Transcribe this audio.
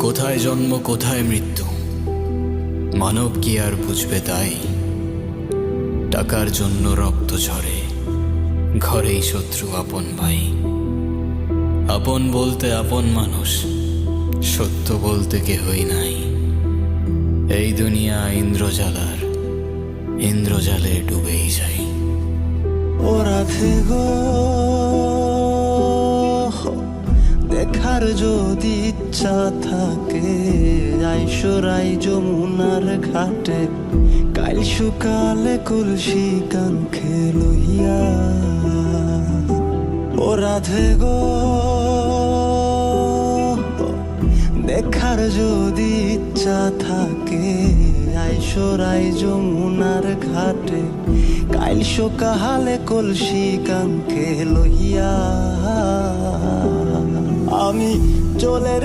কোথায় জন্ম কোথায় মৃত্যু, মানব কি আর বুঝবে তাই? টাকার জন্য রক্ত ঝরে, ঘরেই শত্রু আপন ভাই। আপন বলতে আপন মানুষ, সত্য বলতে কেহই নাই। এই দুনিয়া ইন্দ্রজালার, ইন্দ্রজালে ডুবেই যাই। ও রাধে গো, দেখার যদি ইচ্ছা থাকে আইসরাই যমুনার ঘাটে, কাল সকালে কলসি কাঙ্খে লইয়া। ও রাধে গো, দেখার যদি ইচ্ছা থাকে আইসরাই যমুনার ঘাটে, কাল সকালে কলসি কাঙ্খে লইয়া। আমি জলের